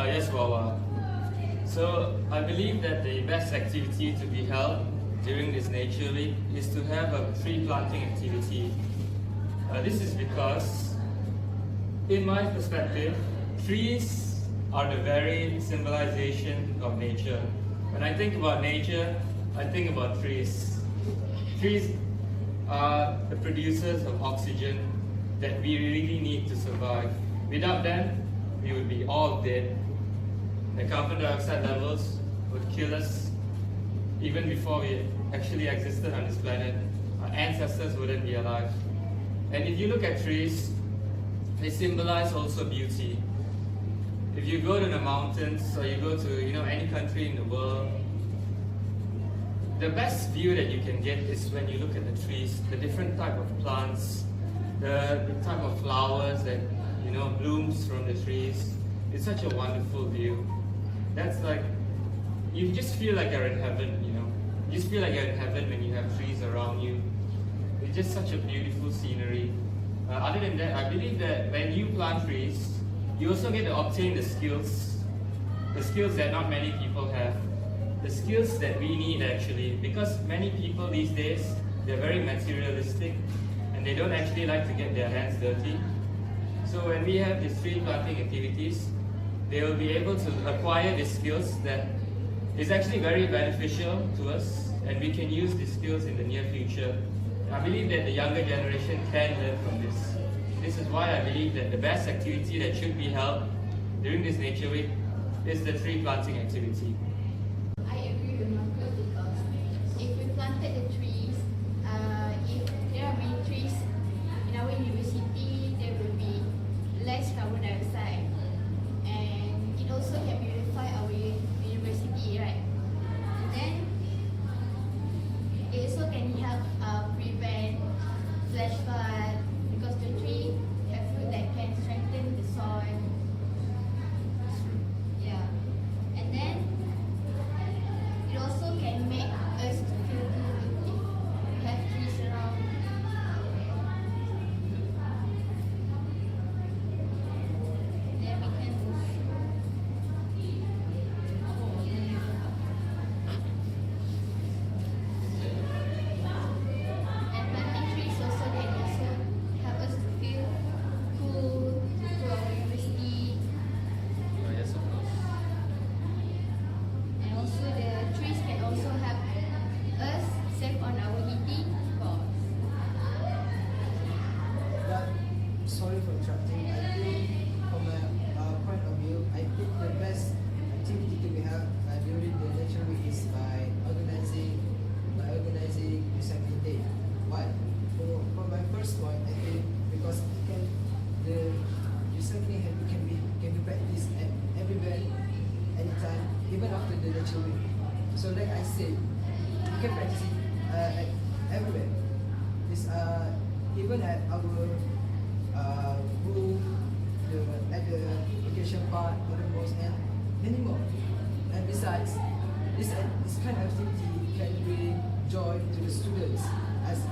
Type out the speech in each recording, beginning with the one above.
Yes, Wawa. So I believe that the best activity to be held during this Nature Week is to have a tree planting activity. This is because, in my perspective, trees are the very symbolization of nature. When I think about nature, I think about trees. Trees are the producers of oxygen that we really need to survive. Without them, we would be all dead. The carbon dioxide levels would kill us even before we actually existed on this planet. Our ancestors wouldn't be alive. And if you look at trees, they symbolize also beauty. If you go to the mountains or you go to any country in the world, the best view that you can get is when you look at the trees, the different type of plants, the type of flowers that blooms from the trees. It's such a wonderful view. That's like, you just feel like you're in heaven, You just feel like you're in heaven when you have trees around you. It's just such a beautiful scenery. Other than that, I believe that when you plant trees, you also get to obtain the skills that not many people have. The skills that we need actually, because many people these days, they're very materialistic and they don't actually like to get their hands dirty. So when we have these tree planting activities, they will be able to acquire the skills that is actually very beneficial to us, and we can use these skills in the near future. I believe that the younger generation can learn from this. This is why I believe that the best activity that should be held during this Nature Week is the tree planting activity. I agree with Marco because if we planted the trees, if there are many trees in our university, there will be less carbon dioxide, and it also can beautify our university, right? And then it also can help prevent flash flood because the tree have fruit that can strengthen the soil. Yeah, and then it also can make us feel good if we have trees around. Then we can and planting trees also can also help us to feel cool to our university. Yes, of course. And also the trees can also help us save on our heating costs. But sorry for interrupting. I think from a point of view, I think the best activity to be held during the Nature Week is by organizing recycling day. Why? For my first point, I think because the recycling habit can be practiced at everywhere, anytime, even after the Nature Week. So like I said, you can practice it at everywhere. This even at our room, at the vacation park, other and many more. And besides, this kind of activity can bring joy to the students as it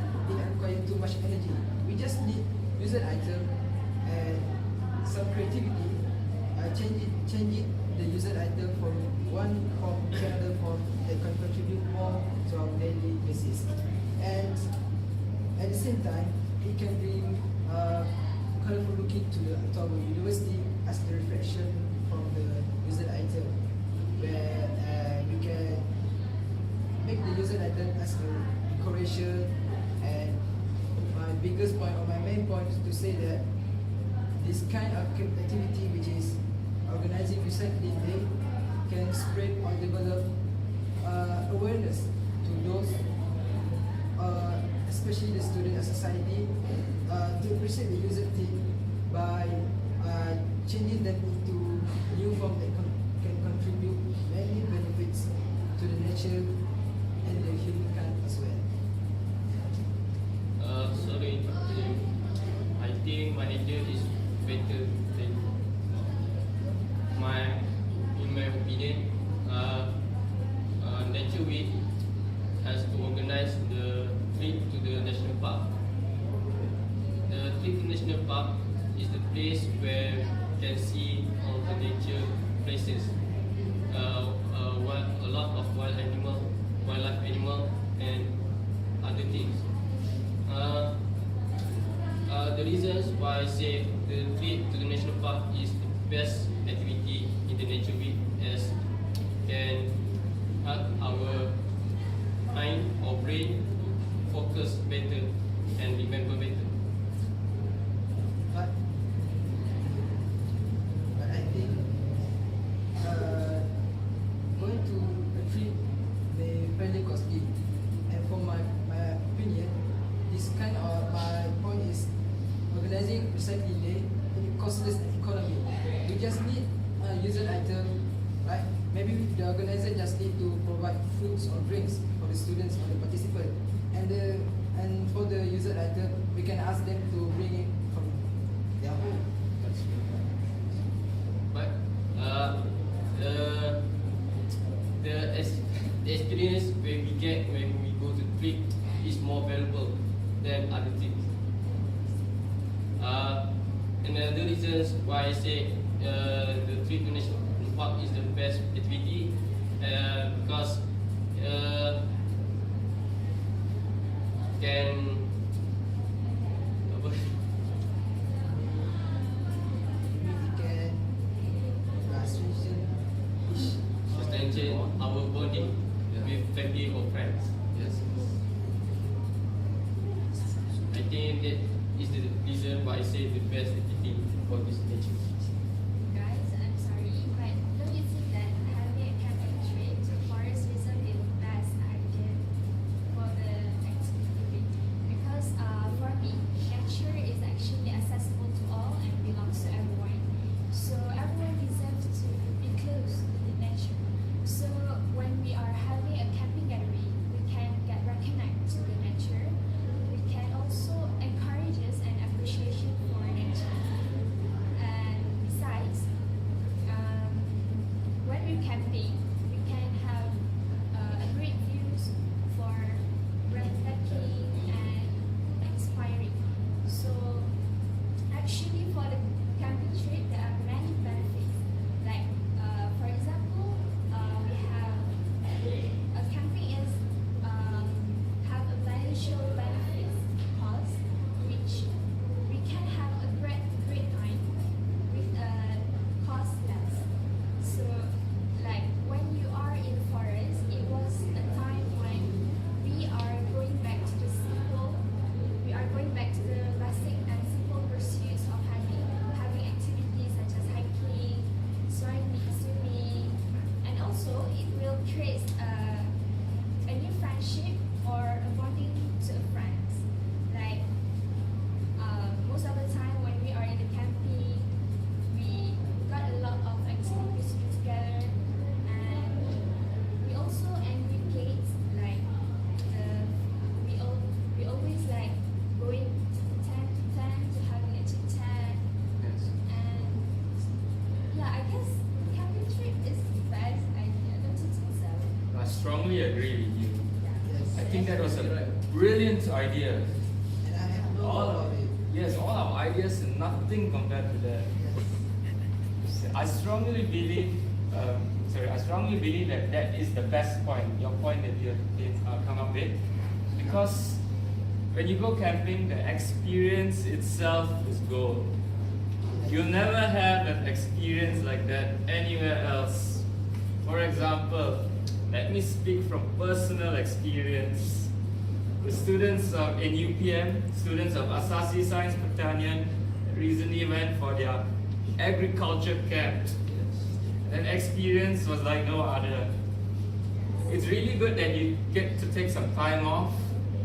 requires too much energy. We just need use an item and some creativity, changing the user item from one form to another form that can contribute more to our daily basis. And at the same time, it can bring colorful looking to our university as the reflection from the user item, where we can make the user item as a decoration. And my biggest point or my main point is to say that this kind of activity, which is organizing recycling day, can spread or develop awareness to those, especially the student and society, to appreciate the user thing by changing them into new form that can contribute many benefits to the nature and the humankind as well. Sorry, I think my idea is better than in my opinion. Nature Week has to organize the trip to the national park. The trip to national park is the place where you can see all the nature places. A lot of wildlife animal, and other things. The reasons why I say the trip to the national park is the best activity in the nature week, as can help our mind or brain focus better and remember better. But I think going to a trip may fairly costly, and from my opinion, this kind of my point is organizing recycling day in a costless economy. We just need a user item, right? Maybe the organizer just need to provide fruits or drinks for the students or the participant, and for the user item, we can ask them to bring it from their home. But the experience when we get when we go to trip is more valuable than other things. Another reasons why I say the trip to national park is the best activity, because can apa, strengthen our bonding with family or friends. Yes. I think that is the reason why I say the best activity for this nature. Guys, I'm sorry, but don't you think that having a camping trip to forest reserve is the best idea for the activity? Because for me, nature is actually accessible to all and belongs to everyone. So everyone deserves to be close to the nature. So when we are having a camping gathering, we can get reconnected to the nature. We can also encourage us and appreciation for nature. And besides, when we're camping, we can have a great views for breathtaking and inspiring. So actually for the camping trip, there are many benefits. Like for example, we have camping is have a beneficial benefits because which we can have a great time with cost less. So like when you are in the forest, it was a time when we are going back to the basic and simple pursuits of having activities such as hiking, swimming, and also it will create a new friendship or a bonding to friends. Like most of the time when we are in the camping, we got a lot of activities to do together, and we also engage like we always like going tent to tent to having a chit chat, Yes. and yeah, I guess camping trip is the best idea. Don't you think so? I strongly agree with you. Yes. I think that was a brilliant idea. And I have no doubt about it. Yes, all our ideas are nothing compared to that. Yes. I strongly believe that that is the best point, your point that you have come up with. Because when you go camping, the experience itself is gold. You'll never have an experience like that anywhere else. For example, let me speak from personal experience. The students in UPM, students of Asasi Science Pertanian, recently went for their agriculture camp. That experience was like no other. It's really good that you get to take some time off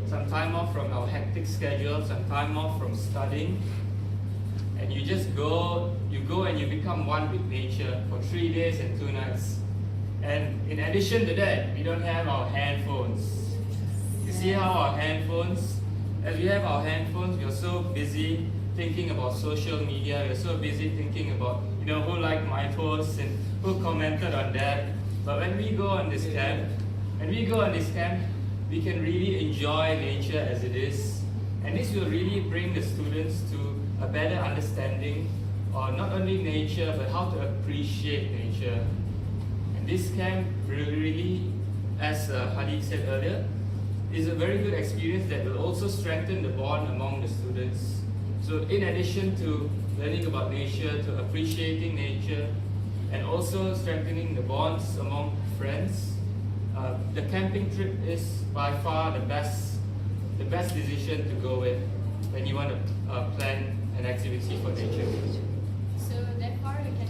from our hectic schedule, some time off from studying, and you just go and you become one with nature for 3 days and 2 nights. And in addition to that, we don't have our handphones. You see how our handphones, as we have our handphones, we are so busy thinking about social media, we are so busy thinking about, who liked my posts and who commented on that. But when we go on this camp, we can really enjoy nature as it is. And this will really bring the students to a better understanding or not only nature, but how to appreciate nature. And this camp really, as Hadi said earlier, is a very good experience that will also strengthen the bond among the students. So in addition to learning about nature, to appreciating nature, and also strengthening the bonds among friends, the camping trip is by far the best decision to go with when you want to plan an activity for nature. So therefore, we can